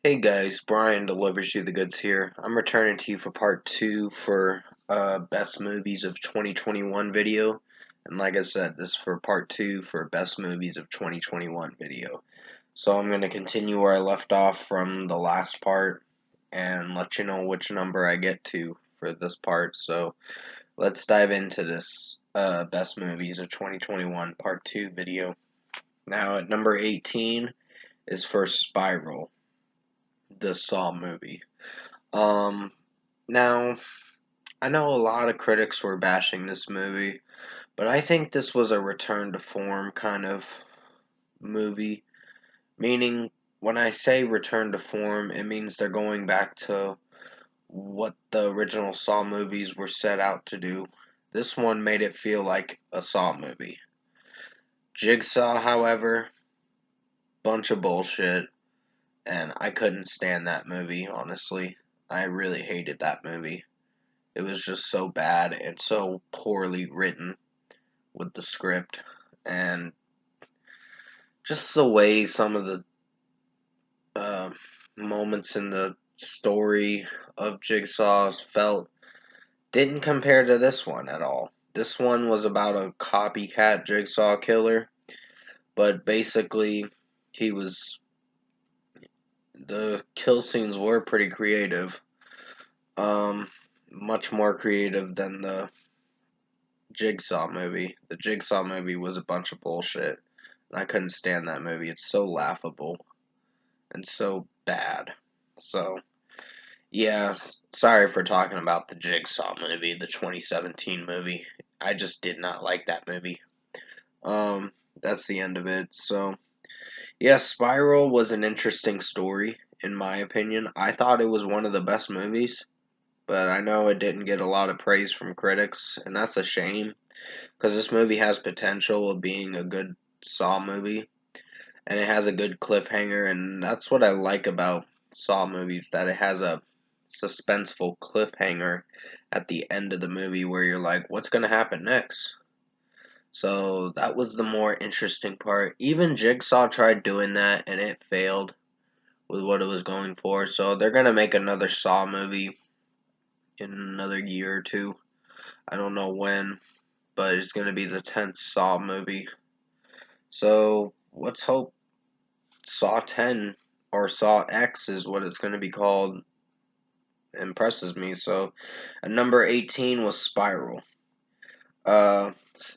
Hey guys, Brian delivers you the goods here. I'm returning to you for part two for best movies of 2021 video. And like I said, this is for part two for best movies of 2021 video. So I'm going to continue where I left off from the last part and let you know which number I get to for this part. So let's dive into this best movies of 2021 part two video. Now at number 18 is for Spiral, the Saw movie. Um, Now, I know a lot of critics were bashing this movie, but I think this was a return to form kind of movie. Meaning, when I say return to form, it means they're going back to what the original Saw movies were set out to do. This one made it feel like a Saw movie. Jigsaw, however, bunch of bullshit, and I couldn't stand that movie, honestly. I really hated that movie. It was just so bad and so poorly written with the script, and just the way some of the uh, moments in the story of Jigsaw felt didn't compare to this one at all. This one was about a copycat Jigsaw killer, but basically he was the kill scenes were pretty creative. Um, Much more creative than the Jigsaw movie. The Jigsaw movie was a bunch of bullshit. I couldn't stand that movie. It's so laughable and so bad. So, yeah, sorry for talking about the Jigsaw movie, the 2017 movie. I just did not like that movie. Um, that's the end of it. So, yeah, Spiral was an interesting story, in my opinion. I thought it was one of the best movies, but I know it didn't get a lot of praise from critics, and that's a shame, because this movie has potential of being a good Saw movie, and it has a good cliffhanger, and that's what I like about Saw movies, that it has a suspenseful cliffhanger at the end of the movie where you're like, what's going to happen next? So that was the more interesting part. Even Jigsaw tried doing that, and it failed with what it was going for. So they're going to make another Saw movie in another year or two. I don't know when, but it's going to be the 10th Saw movie. So let's hope Saw 10 or Saw X is what it's going to be called impresses me. So at number 18 was Spiral. Uh,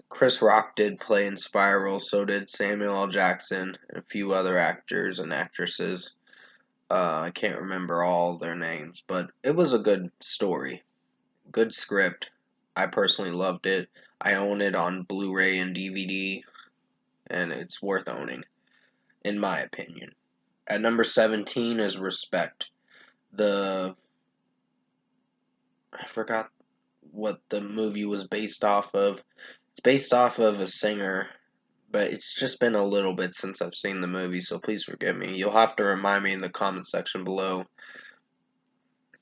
Chris Rock did play in Spiral, so did Samuel L. Jackson and a few other actors and actresses. I can't remember all their names, but it was a good story, good script. I personally loved it. I own it on Blu-ray and DVD, and it's worth owning, in my opinion. At number 17 is Respect. The I forgot what the movie was based off of. It's based off of a singer, but it's just been a little bit since I've seen the movie, so please forgive me. You'll have to remind me in the comment section below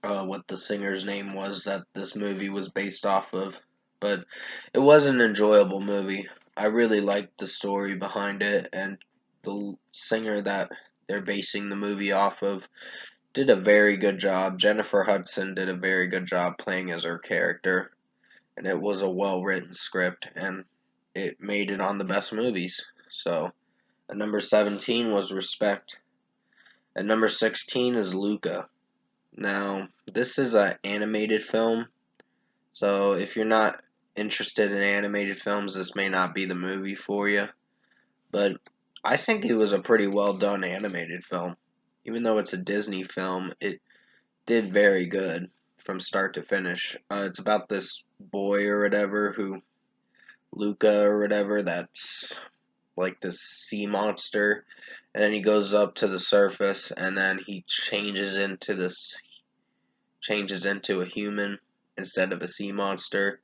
what the singer's name was that this movie was based off of. But it was an enjoyable movie. I really liked the story behind it, and the singer that they're basing the movie off of did a very good job. Jennifer Hudson did a very good job playing as her character, and it was a well written script, and it made it on the best movies. So, at number 17 was Respect. At number 16 is Luca. Now, this is an animated film, so if you're not interested in animated films, this may not be the movie for you. But I think it was a pretty well done animated film. Even though it's a Disney film, it did very good from start to finish. It's about this boy or whatever who Luca or whatever that's like this sea monster, and then he goes up to the surface, and then he changes into a human instead of a sea monster,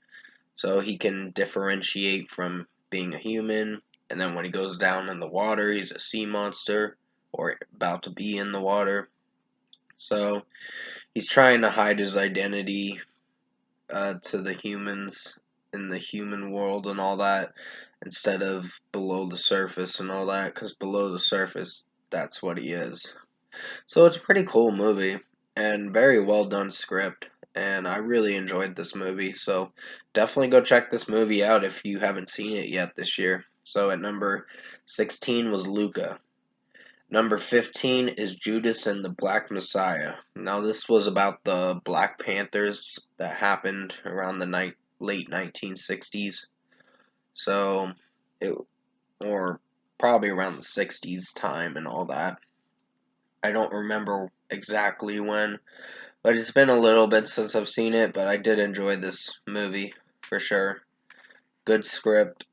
so he can differentiate from being a human. And then when he goes down in the water, he's a sea monster or about to be in the water. So he's trying to hide his identity to the humans in the human world and all that, instead of below the surface and all that, because below the surface, that's what he is. So it's a pretty cool movie and very well done script. And I really enjoyed this movie. So definitely go check this movie out if you haven't seen it yet this year. So at number 16 was Luca. Number 15 is Judas and the Black Messiah. Now, this was about the Black Panthers that happened around the late 1960s. So, it, or probably around the 60s time and all that. I don't remember exactly when, but it's been a little bit since I've seen it, but I did enjoy this movie for sure. Good script.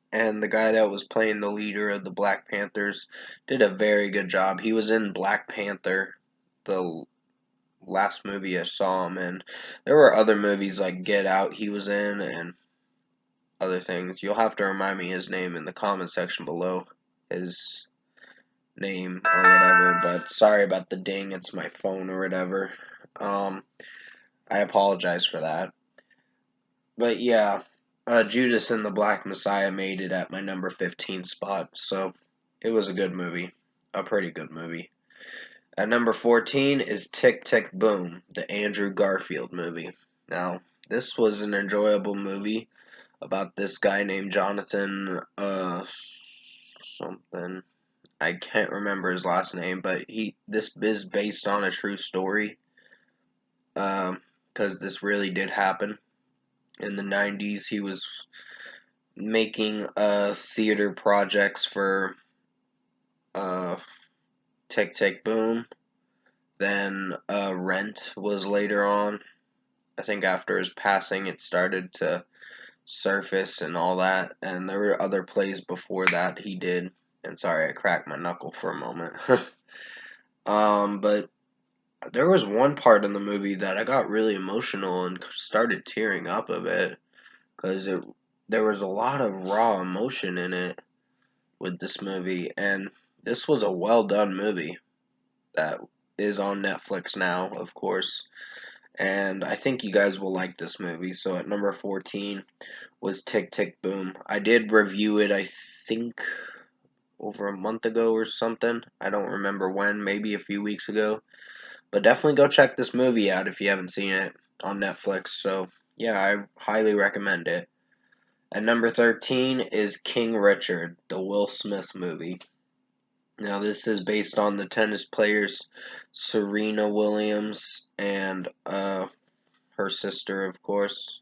And the guy that was playing the leader of the Black Panthers did a very good job. He was in Black Panther, the last movie I saw him in. There were other movies like Get Out he was in and other things. You'll have to remind me his name in the comment section below. His name or whatever, but sorry about the ding, it's my phone or whatever. I apologize for that. But yeah, Judas and the Black Messiah made it at my number 15 spot, so it was a good movie. A pretty good movie. At number 14 is Tick Tick Boom, the Andrew Garfield movie. Now, this was an enjoyable movie about this guy named Jonathan, something. I can't remember his last name, but this is based on a true story, because this really did happen. In the 90s, he was making theater projects for uh, Tick Tick Boom. Then Rent was later on. I think after his passing, it started to surface and all that. And there were other plays before that he did. And sorry, I cracked my knuckle for a moment. But there was one part in the movie that I got really emotional and started tearing up a bit because there was a lot of raw emotion in it with this movie, and this was a well done movie that is on Netflix now, of course. And I think you guys will like this movie. So at number 14 was Tick Tick Boom. I did review it, I think, over a month ago or something. I don't remember when, maybe a few weeks ago. But definitely go check this movie out if you haven't seen it on Netflix. So, yeah, I highly recommend it. At number 13 is King Richard, the Will Smith movie. Now, this is based on the tennis players Serena Williams and her sister, of course.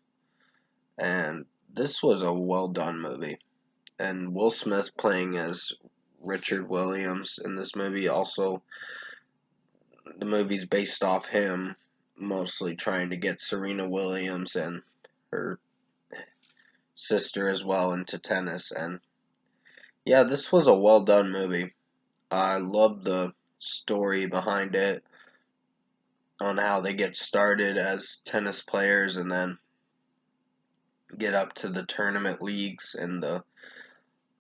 And this was a well done movie. And Will Smith playing as Richard Williams in this movie, also, the movie's based off him mostly trying to get Serena Williams and her sister as well into tennis. And yeah, this was a well done movie. I love the story behind it on how they get started as tennis players and then get up to the tournament leagues and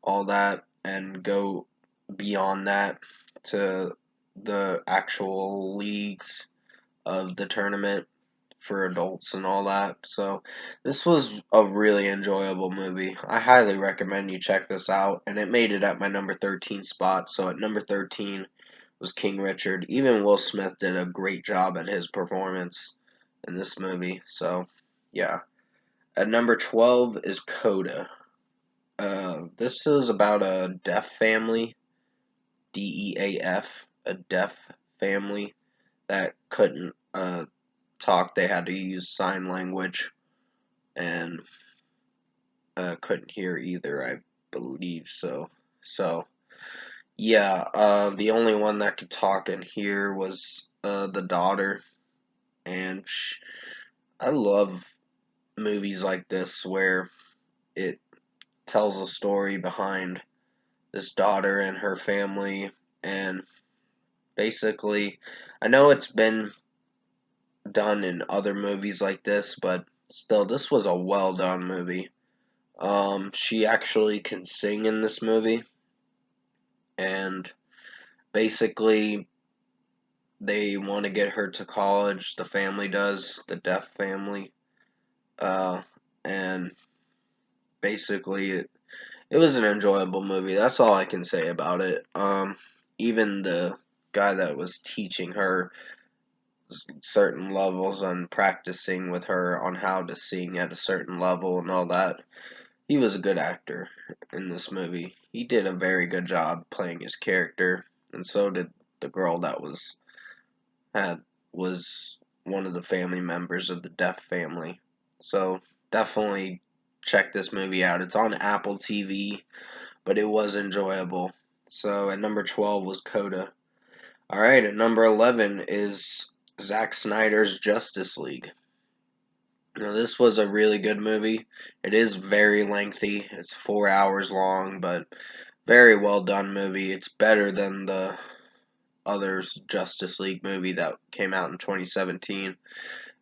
all that and go beyond that to the actual leagues of the tournament for adults and all that. So this was a really enjoyable movie. I highly recommend you check this out, and it made it at my number 13 spot. So at number 13 was King Richard. Even Will Smith did a great job at his performance in this movie. So yeah. At number 12 is Coda. This is about a deaf family, DEAF, a deaf family that couldn't talk. They had to use sign language and couldn't hear either, I believe so. So, yeah, the only one that could talk and hear was the daughter. And I love movies like this where it tells a story behind this daughter and her family. And basically, I know it's been done in other movies like this, but still, this was a well done movie. She actually can sing in this movie, and basically, they want to get her to college. The family does, the deaf family, uh, and basically, it was an enjoyable movie. That's all I can say about it. even the guy that was teaching her certain levels and practicing with her on how to sing at a certain level and all that. He was a good actor in this movie. He did a very good job playing his character, and so did the girl that had was one of the family members of the deaf family. So definitely check this movie out. It's on Apple TV, but it was enjoyable. So at number 12 was Coda. Alright, at number 11 is Zack Snyder's Justice League. Now, this was a really good movie. It is very lengthy. It's 4 hours long, but very well done movie. It's better than the other Justice League movie that came out in 2017.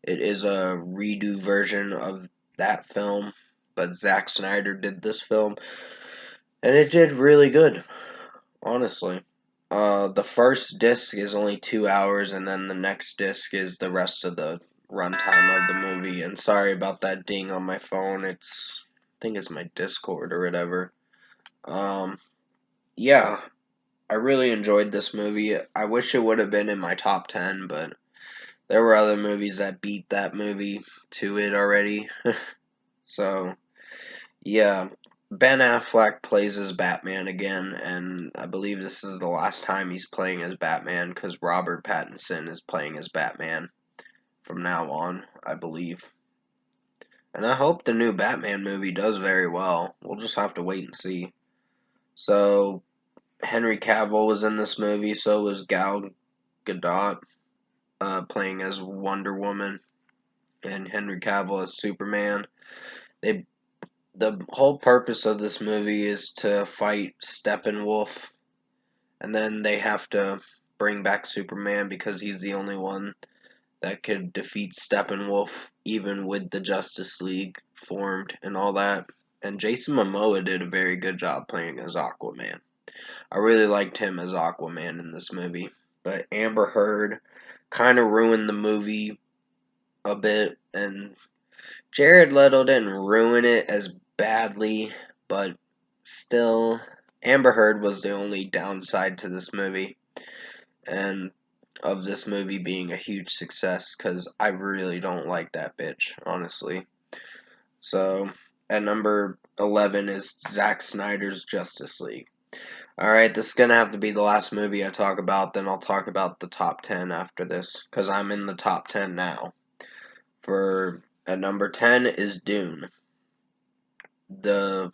It is a redo version of that film, but Zack Snyder did this film, and it did really good, honestly. The first disc is only 2 hours, and then the next disc is the rest of the runtime of the movie. And sorry about that ding on my phone. I think it's my Discord or whatever. Yeah, I really enjoyed this movie. I wish it would have been in my top 10, but there were other movies that beat that movie to it already. So, yeah. Ben Affleck plays as Batman again, and I believe this is the last time he's playing as Batman because Robert Pattinson is playing as Batman from now on, I believe. And I hope the new Batman movie does very well. We'll just have to wait and see. So, Henry Cavill was in this movie, so was Gal Gadot, playing as Wonder Woman, and Henry Cavill as Superman. They The whole purpose of this movie is to fight Steppenwolf, and then they have to bring back Superman because he's the only one that could defeat Steppenwolf, even with the Justice League formed and all that. And Jason Momoa did a very good job playing as Aquaman. I really liked him as Aquaman in this movie. But Amber Heard kind of ruined the movie a bit, and Jared Leto didn't ruin it as badly, but still, Amber Heard was the only downside to this movie, and of this movie being a huge success, because I really don't like that bitch, honestly. So, at number 11 is Zack Snyder's Justice League. Alright, this is gonna have to be the last movie I talk about, then I'll talk about the top 10 after this, because I'm in the top 10 now. At number 10 is Dune. The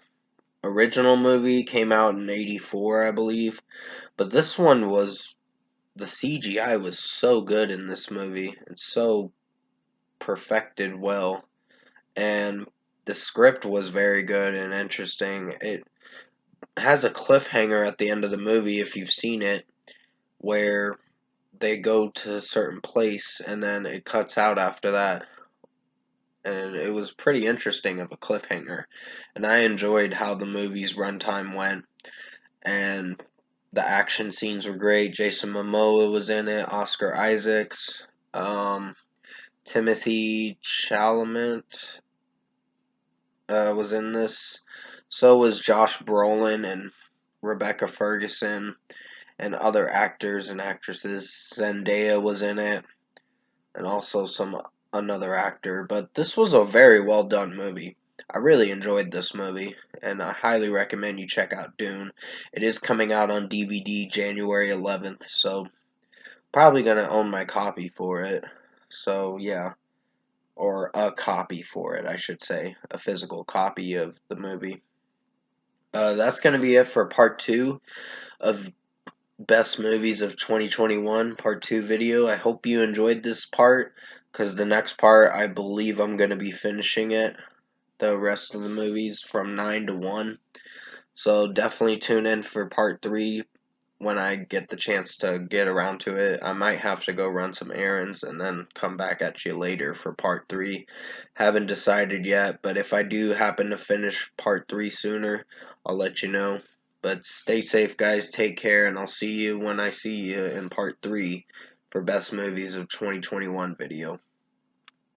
original movie came out in 84, I believe, but this one the CGI was so good in this movie. It's so perfected well, and the script was very good and interesting. It has a cliffhanger at the end of the movie, if you've seen it, where they go to a certain place and then it cuts out after that. And it was pretty interesting of a cliffhanger. And I enjoyed how the movie's runtime went, and the action scenes were great. Jason Momoa was in it, Oscar Isaacs, Timothy Chalamet was in this. So was Josh Brolin and Rebecca Ferguson and other actors and actresses. Zendaya was in it, and also another actor. But this was a very well done movie. I really enjoyed this movie, and I highly recommend you check out Dune. It is coming out on DVD January 11th, so probably gonna own my copy for it. So yeah, or a copy for it, I should say, a physical copy of the movie. That's gonna be it for part 2 of Best Movies of 2021 part 2 video. I hope you enjoyed this part, because the next part, I believe I'm going to be finishing it, the rest of the movies from 9 to 1. So definitely tune in for part 3 when I get the chance to get around to it. I might have to go run some errands and then come back at you later for part 3. Haven't decided yet, but if I do happen to finish part 3 sooner, I'll let you know. But stay safe, guys. Take care, and I'll see you when I see you in part 3 for Best Movies of 2021 video.